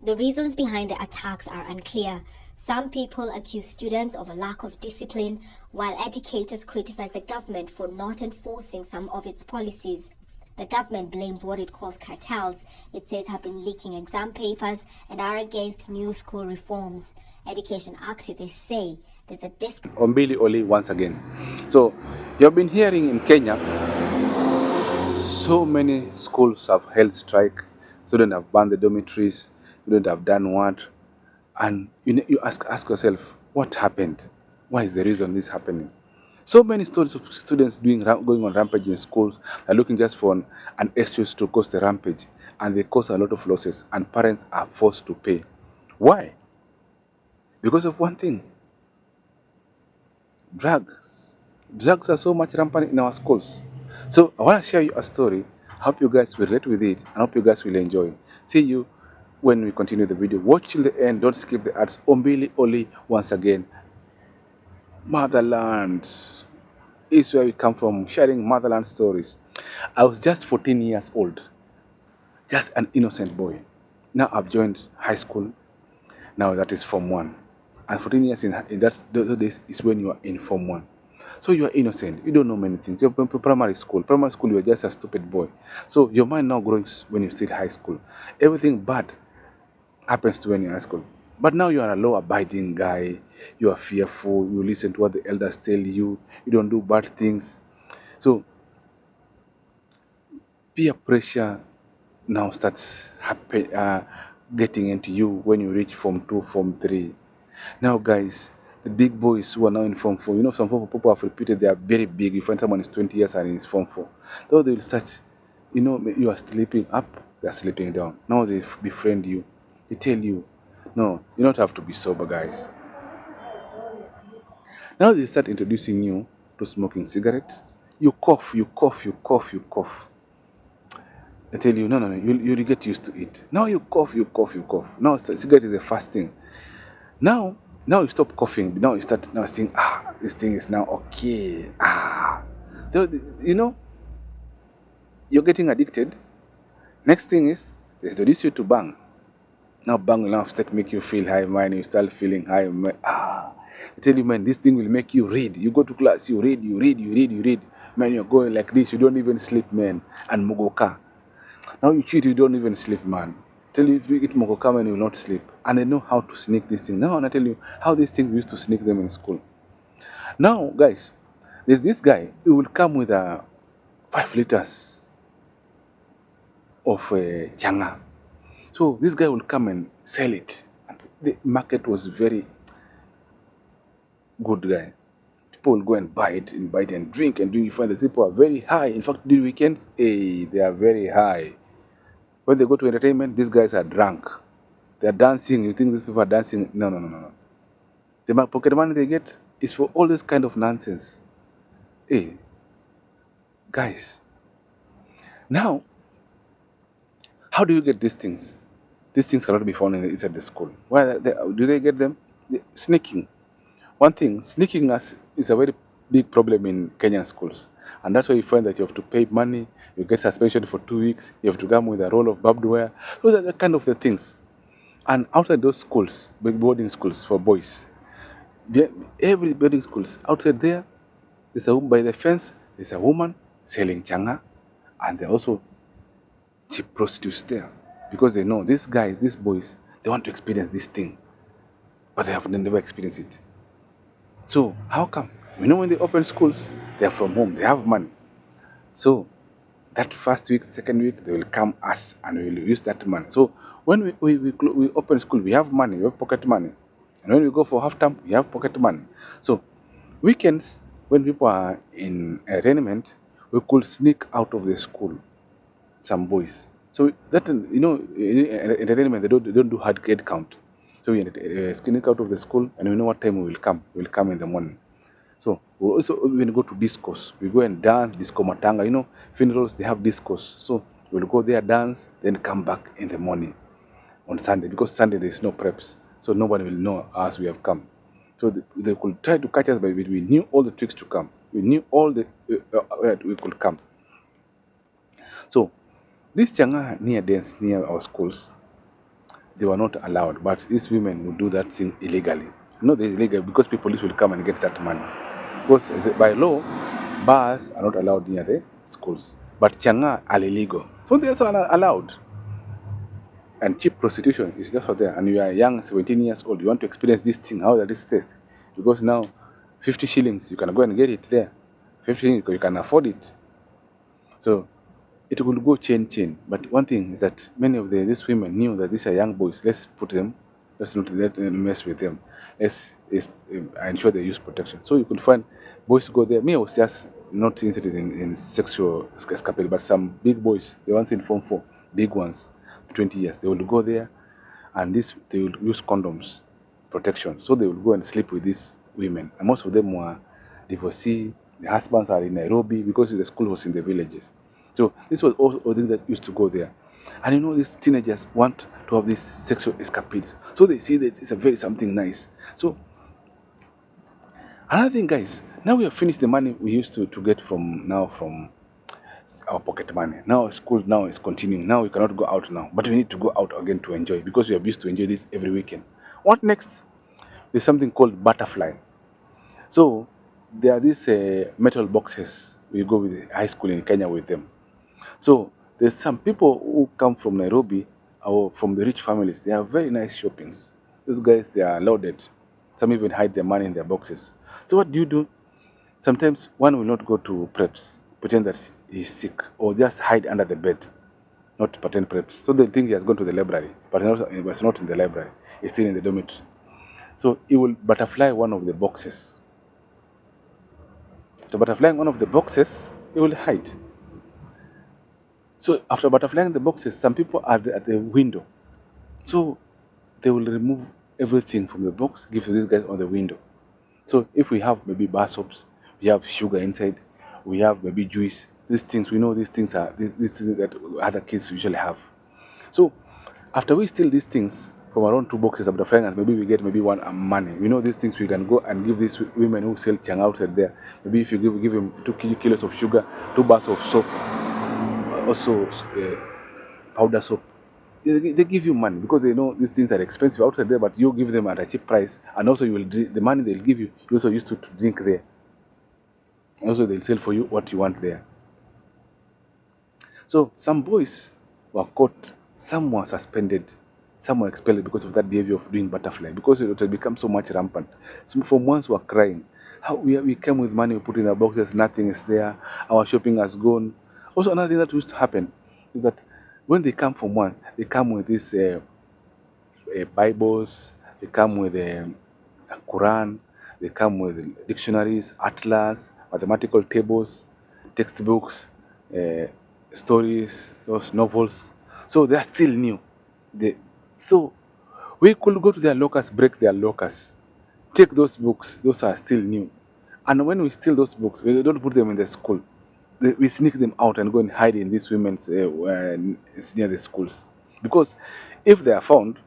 The reasons behind the attacks are unclear. Some people accuse students of a lack of discipline, while educators criticize the government for not enforcing some of its policies. The government blames what it calls cartels, it says have been leaking exam papers and are against new school reforms. Education activists say there's a Ombili Oli once again. So, you've been hearing in Kenya, so many schools have held strike, students have banned the dormitories, students have done what, and you ask yourself, what happened? Why is the reason this happening? So many students going on rampage in schools are looking just for an excuse to cause the rampage, and they cause a lot of losses, and parents are forced to pay. Why? Because of one thing: drugs. Drugs are so much rampant in our schools. So I want to share you a story. Hope you guys will relate with it, and hope you guys will enjoy. See you when we continue the video. Watch till the end. Don't skip the ads. Ombili Oli once again. Motherland is where we come from, sharing motherland stories. I was just 14 years old, just an innocent boy. Now I've joined high school. Now that is Form 1. And 14 years in that those days is when you are in Form 1. So you are innocent. You don't know many things. You're primary school. Primary school, you are just a stupid boy. So your mind now grows when you still high school. Everything bad happens to when you're in high school. But now you are a law-abiding guy. You are fearful. You listen to what the elders tell you. You don't do bad things. So peer pressure now starts getting into you when you reach Form 2, Form 3. Now, guys, the big boys who are now in Form 4, some Form 4 people have repeated they are very big. You find someone is 20 years and is Form 4. Though they will start, you are sleeping up, they are sleeping down. Now they befriend you. They tell you, no, you don't have to be sober, guys. Now they start introducing you to smoking cigarette. You cough, you cough, you cough, you cough. They tell you, no, no, no, you'll get used to it. Now you cough, you cough, you cough. Now cigarette is the first thing. Now you stop coughing. Now you start now saying, this thing is now okay. So, you're getting addicted. Next thing is they introduce you to bang. Now bang will now start make you feel high, man. You start feeling high, man. I tell you, man, this thing will make you read. You go to class, you read, you read, you read, you read. Man, you're going like this. You don't even sleep, man. And mugoka. Now you cheat, you don't even sleep, man. Tell you if you eat mogoka, man, you will not sleep. And they know how to sneak this thing. Now I tell you how these things we used to sneak them in school. Now, guys, there's this guy who will come with 5 liters of changaa. So this guy will come and sell it. The market was very good, guy. People will go and buy it and drink and drink. You find that people are very high. In fact, the weekends, they are very high. When they go to entertainment, these guys are drunk. They are dancing. You think these people are dancing? No, no, no, no, no. The pocket money they get is for all this kind of nonsense. Hey, guys. Now, how do you get these things? These things cannot be found inside the school. Why do they get them? Sneaking. One thing, sneaking is a very big problem in Kenyan schools. And that's why you find that you have to pay money, you get suspension for 2 weeks, you have to come with a roll of barbed wire. Those are the kind of the things. And outside those schools, big boarding schools for boys, every boarding schools, outside there, by the fence, there's a woman selling changaa, and there are also cheap prostitutes there. Because they know these guys, these boys, they want to experience this thing, but they have never experienced it. So how come? When they open schools, they are from home, they have money. So that first week, second week, they will come us and we will use that money. So when we open school, we have money, we have pocket money. And when we go for half term, we have pocket money. So weekends, when people are in entertainment, we could sneak out of the school some boys. So that in entertainment, they don't do hard head count. So we sneak out of the school and we know what time we will come. We will come in the morning. So we also when we go to discos, we go and dance, disco matanga. Funerals they have discos. So we'll go there, dance, then come back in the morning on Sunday, because Sunday there is no preps. So nobody will know us we have come. So they could try to catch us, but we knew all the tricks to come. We knew all the we could come. So this changaa near our schools, they were not allowed. But these women would do that thing illegally. Not illegal because police will come and get that money. Because by law, bars are not allowed near the schools, but changaa are illegal. So they also are allowed. And cheap prostitution is just out there. And you are young, 17 years old, you want to experience this thing, how does this taste? Because now, 50 shillings, you can go and get it there. 50 shillings, you can afford it. So it will go chain. But one thing is that many of these women knew that these are young boys. Let's not let them mess with them. Let's ensure they use protection. So you could find boys go there. Me, I was just not interested in sexual escapade, but some big boys, the ones in Form 4, big ones, 20 years, they will go there and they will use condoms, protection. So they will go and sleep with these women. And most of them were divorcee. The husbands are in Nairobi because the school was in the villages. So this was also thing that used to go there. And these teenagers want to have these sexual escapades. So they see that it's a very something nice. So another thing, guys, now we have finished the money we used to get from our pocket money. Now school now is continuing. Now we cannot go out now. But we need to go out again to enjoy because we are used to enjoy this every weekend. What next? There's something called butterfly. So there are these metal boxes. We go with high school in Kenya with them. So there's some people who come from Nairobi or from the rich families. They have very nice shoppings. Those guys, they are loaded. Some even hide their money in their boxes. So what do? Sometimes one will not go to preps, pretend that he's sick, or just hide under the bed, not pretend preps. So they think he has gone to the library, but he was not in the library. He's still in the dormitory. So he will butterfly one of the boxes. To butterflying one of the boxes, he will hide. So after butterflying the boxes, some people are at the window. So they will remove everything from the box, give to these guys on the window. So if we have maybe bar soaps, we have sugar inside, we have maybe juice, these things, we know these things are these things that other kids usually have. So after we steal these things from around 2 boxes of the frying, and maybe we get maybe one money. We know these things we can go and give these women who sell chang outside there. Maybe if you give them 2 kilos of sugar, 2 bars of soap, also powder soap. They give you money because they know these things are expensive outside there, but you give them at a cheap price, and also you will the money they'll give you. You also used to drink there. Also, they'll sell for you what you want there. So some boys were caught, some were suspended, some were expelled because of that behavior of doing butterfly, because it had become so much rampant. Some for months were crying. How we came with money, we put in our boxes, nothing is there, our shopping has gone. Also, another thing that used to happen is that when they come for months, they come with these Bibles, they come with a Quran, they come with dictionaries, atlas, mathematical tables, textbooks, uh, stories, those novels. So they are still new. So we could go to their lockers, break their lockers, take those books, those are still new. And when we steal those books, we don't put them in the school. We sneak them out and go and hide in these women's near the schools. Because if they are found,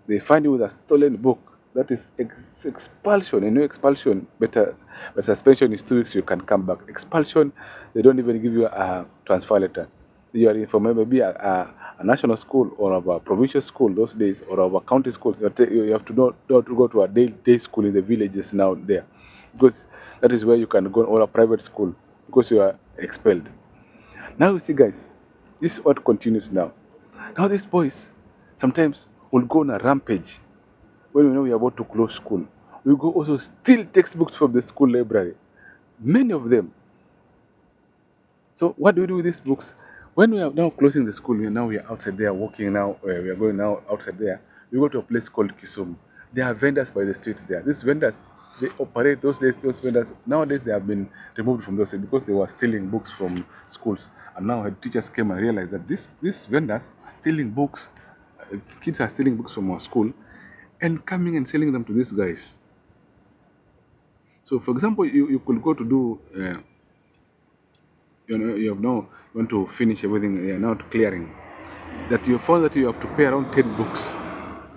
they find you with a stolen book. That is expulsion. A new expulsion. But suspension is 2 weeks. You can come back. Expulsion, they don't even give you a transfer letter. You are in from maybe a national school or a provincial school those days, or a county school. You have to not to go to a day school in the villages now there, because that is where you can go, or a private school, because you are expelled. Now you see, guys, this is what continues now. Now these boys sometimes will go on a rampage when we know we are about to close school. We go also steal textbooks from the school library. Many of them. So what do we do with these books? When we are now closing the school, we are outside there walking now. We are going now outside there. We go to a place called Kisumu. There are vendors by the street there. These vendors, they operate those days. Those vendors nowadays they have been removed from those because they were stealing books from schools. And now teachers came and realized that these vendors are stealing books. Kids are stealing books from our school and coming and selling them to these guys. So, for example, you could go to do you have now want to finish everything, now to clearing, that you found that you have to pay around 10 books,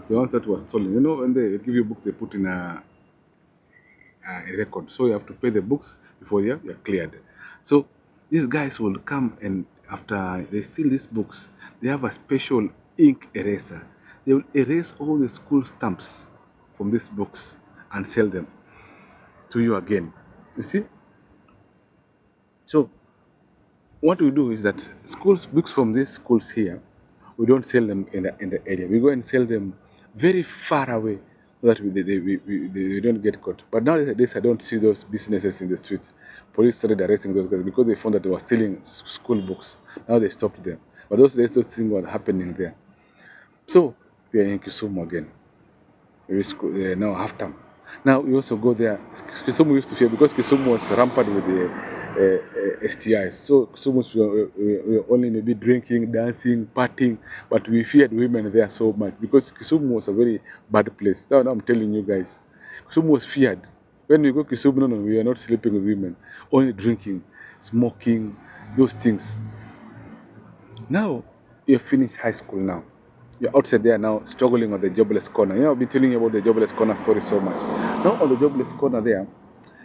the ones that were stolen. When they give you books, they put in a record, so you have to pay the books before you're cleared. So these guys will come, and after they steal these books, they have a special ink eraser. they will erase all the school stamps from these books and sell them to you again. You see? So what we do is that schools books from these schools here, we don't sell them in the area. We go and sell them very far away so that we don't get caught. But nowadays, I don't see those businesses in the streets. Police started arresting those guys because they found that they were stealing school books. Now they stopped them. But those days, those things were happening there. So we are in Kisumu again. Now half term. Now we also go there. Kisumu used to fear because Kisumu was rampant with the STIs. So Kisumu we only maybe drinking, dancing, partying, but we feared women there so much because Kisumu was a very bad place. Now I'm telling you guys, Kisumu was feared. When we go Kisumu, no, we are not sleeping with women, only drinking, smoking, those things. Now you're finished high school now. You're outside there now struggling on the jobless corner. You know, I've been telling you about the jobless corner story so much. Now on the jobless corner there,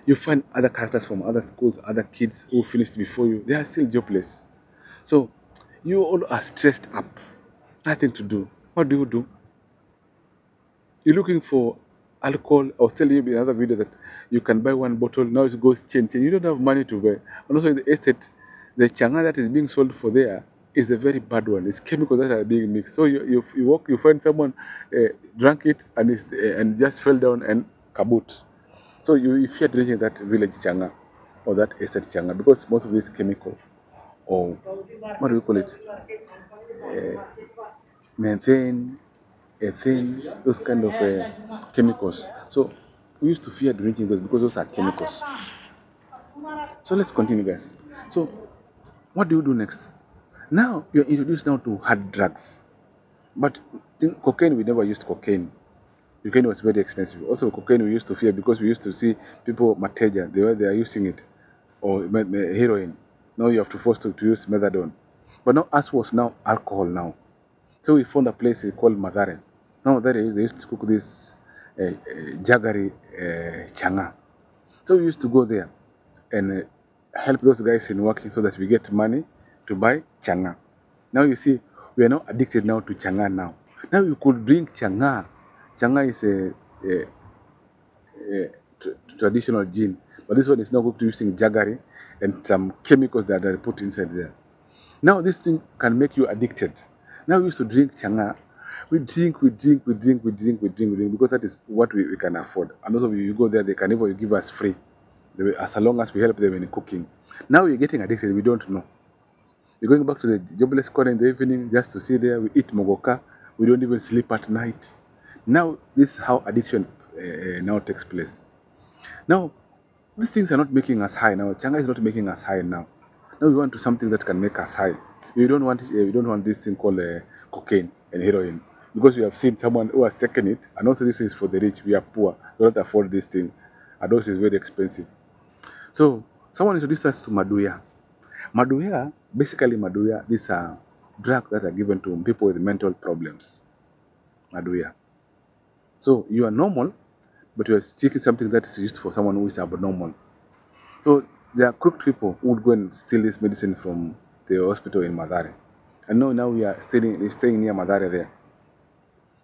you find other characters from other schools, other kids who finished before you. They are still jobless. So you all are stressed up. Nothing to do. What do? You're looking for alcohol. I was telling you in another video that you can buy one bottle, now it goes change. You don't have money to buy. And also in the estate, the changaa that is being sold for there is a very bad one. It's chemicals that are being mixed. So you walk, you find someone drank it and just fell down and kaboot. So you fear drinking that village changaa or that estate changaa because most of this chemical or what do we call it? Methane, ethane, those kind of chemicals. So we used to fear drinking those because those are chemicals. So let's continue, guys. So what do you do next? Now you're introduced now to hard drugs. But cocaine, we never used cocaine. Cocaine was very expensive. Also, cocaine we used to fear because we used to see people mateja, they are using it, or heroin. Now you have to force to use methadone. But now us was now alcohol now. So we found a place called Madare. Now there they used to cook this jaggery changaa. So we used to go there and help those guys in working so that we get money to buy changaa. Now you see, we are now addicted now to changaa now. Now you could drink changaa. Changaa is a traditional gin, but this one is now cooked using jaggery and some chemicals that are put inside there. Now this thing can make you addicted. Now we used to drink changaa. We drink because that is what we can afford. And also you go there, they can even give us free, as long as we help them in cooking. Now we're getting addicted, we don't know. We're going back to the jobless corner in the evening just to sit there. We eat mogoka. We don't even sleep at night. Now this is how addiction now takes place. Now these things are not making us high now. Changaa is not making us high now. Now we want to something that can make us high. We don't want this thing called cocaine and heroin because we have seen someone who has taken it, and also this is for the rich. We are poor. We don't afford this thing. And those is very expensive. So someone introduced us to maduya. Basically maduya, these are drugs that are given to people with mental problems. Maduya. So you are normal, but you are seeking something that is used for someone who is abnormal. So there are crooked people who would go and steal this medicine from the hospital in Madare. And now we are staying near Madare there.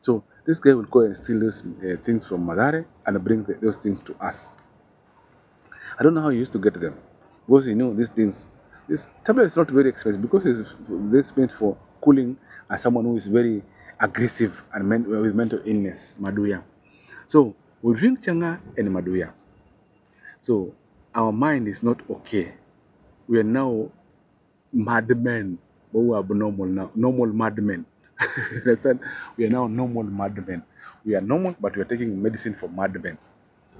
So this guy will go and steal those things from Madare and bring those things to us. I don't know how he used to get them because these things. This tablet is not very expensive because it's meant for cooling as someone who is very aggressive and with mental illness, maduya. So we drink changaa and maduya. So our mind is not okay. We are now madmen, but we are abnormal now, normal madmen. Understand? We are now normal madmen. We are normal, but we are taking medicine for madmen.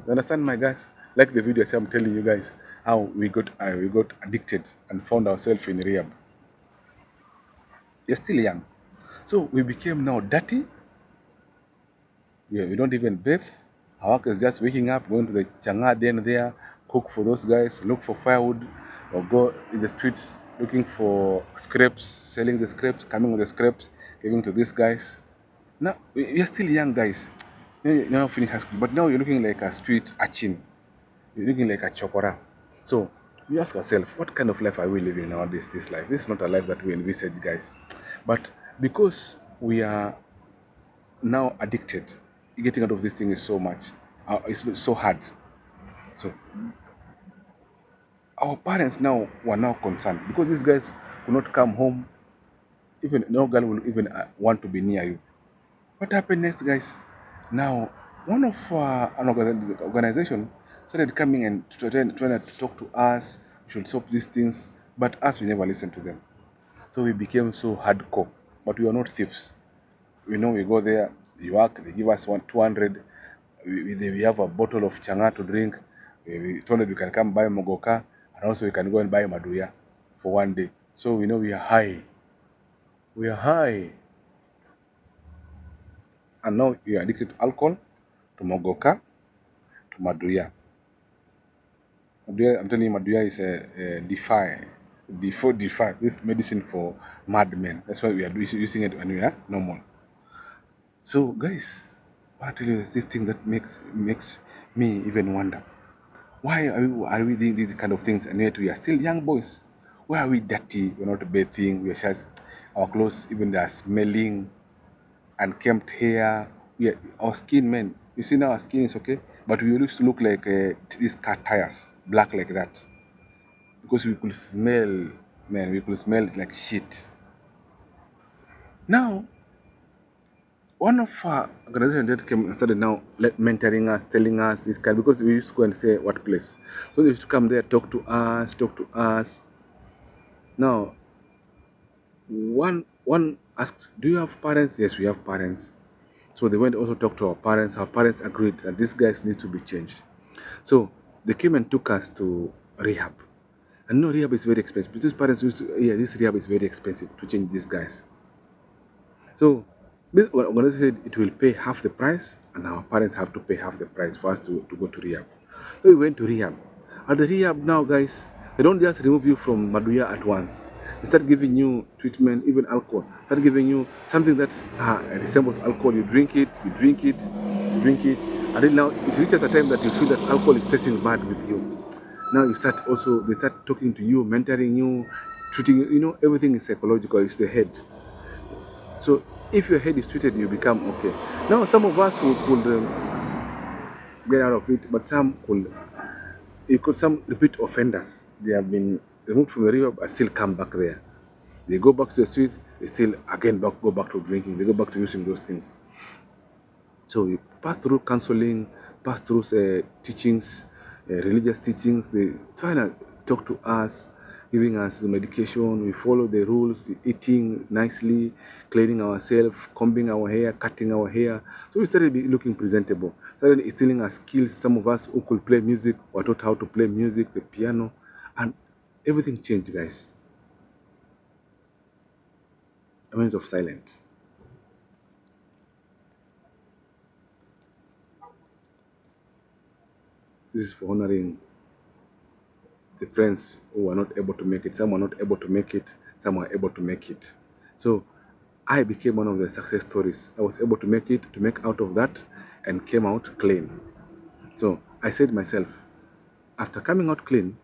You understand, my guys? Like the video, I'm telling you guys how we got addicted and found ourselves in rehab. You're still young, so we became now dirty. We don't even bathe. Our work is just waking up, going to the changaa den there, cook for those guys, look for firewood, or go in the streets looking for scraps, selling the scraps, coming with the scraps, giving to these guys. Now we are still young guys. You now finish high school, but now you're looking like a street urchin. You're looking like a chokora. So we ask ourselves, what kind of life are we living nowadays? This life. This is not a life that we envisage, guys. But because we are now addicted. Getting out of this thing is so much. It's so hard. So our parents now were now concerned because these guys could not come home. Even no girl will even want to be near you. What happened next, guys? Now, one of an organization started coming and trying to talk to us. We should stop these things, but us we never listened to them. So we became so hardcore. But we are not thieves. We know we go there, we work, they give us 200. We have a bottle of changaa to drink. We told them we can come buy mogoka, and also we can go and buy maduya for one day. So we know we are high. We are high. And now you are addicted to alcohol, to mogoka, to maduya. Maduya, I'm telling you, maduya is a defy. This medicine for madmen. That's why we are using it when we are normal. So, guys, I want to tell you this thing that makes me even wonder. Why are we doing these kind of things and yet we are still young boys? Why are we dirty? We're not bathing. We're just our clothes, even they are smelling, unkempt hair. Our skin, man. You see now our skin is okay, but we used to look like these car tires, black like that, because we could smell, man. We could smell it like shit. Now, one of our organization that came and started now mentoring us, telling us this kind because we used to go and say what place. So they used to come there, talk to us, talk to us. Now, one asks, "Do you have parents?" Yes, we have parents. So they went also talk to our parents. Our parents agreed that these guys need to be changed. So they came and took us to rehab. And no, rehab is very expensive. Because parents used to, yeah, this rehab is very expensive to change these guys. So this organization said it will pay half the price, and our parents have to pay half the price for us to go to rehab. So we went to rehab. At the rehab now, guys, they don't just remove you from Maduya at once. They start giving you treatment, even alcohol. Start giving you something that resembles alcohol. You drink it, you drink it, you drink it. And then now it reaches a time that you feel that alcohol is tasting bad with you. Now you start also, they start talking to you, mentoring you, treating you. You know, everything is psychological, it's the head. So if your head is treated, you become okay. Now some of us who could get out of it, but some could. You could some repeat offenders. They have been removed from the rehab but still come back there. They go back to the street. They still again go back to drinking. They go back to using those things. So we pass through counseling, pass through teachings, religious teachings. They try to talk to us, giving us the medication. We follow the rules, eating nicely, cleaning ourselves, combing our hair, cutting our hair. So we started looking presentable. Started instilling our skills. Some of us who could play music were taught how to play music, the piano, and everything changed, guys. A minute of silence. This is for honoring the friends who were not able to make it. Some were not able to make it, some were able to make it. So I became one of the success stories. I was able to make it, to make out of that, and came out clean. So I said myself, after coming out clean,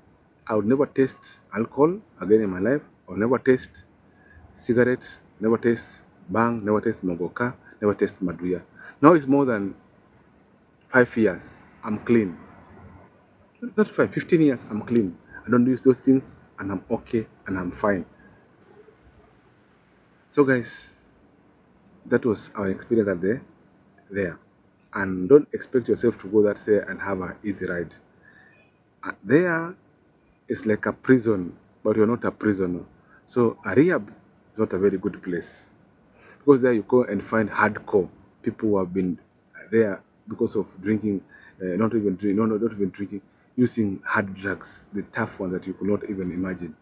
I would never taste alcohol again in my life. I would never taste cigarette, never taste bang, never taste mogoka, never taste maduya. Now it's more than 5 years. I'm clean. Not 5, 15 years, I'm clean. I don't use those things and I'm okay and I'm fine. So guys, that was our experience at there. And don't expect yourself to go that there and have an easy ride. There is like a prison, but you're not a prisoner. So a rehab is not a very good place. Because there you go and find hardcore people who have been there because of drinking, not even drink, no, not even drinking, using hard drugs, the tough ones that you could not even imagine.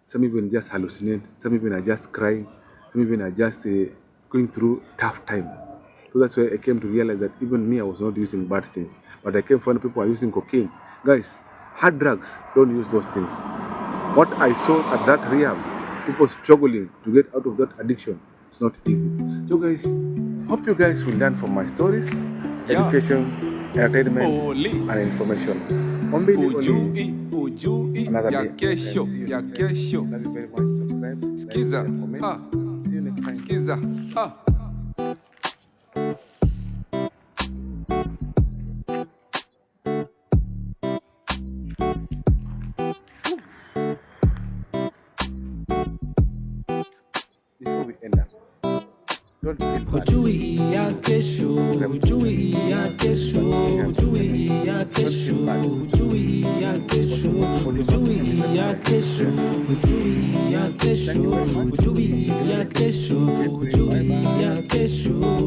Some even just hallucinate, some even are just crying, some even are just going through tough time. So that's why I came to realize that even me, I was not using bad things, but I came to find people are using cocaine. Guys, hard drugs, don't use those things. What I saw at that rehab, people struggling to get out of that addiction, it's not easy. So guys, hope you guys will learn from my stories, Yeah, education, entertainment, Oli, and information. Ombili Oli, ujui another ya day. And kesho, see you ya next time. kesho. Love you very much. Subscribe, like, Skiza, share, comment. ah, See you next time. skiza, ah. Don't feel bad. Hujui ya kesho, hujui ya kesho, hujui ya kesho, hujui ya kesho, hujui ya kesho, hujui ya kesho, hujui ya kesho, hujui ya kesho.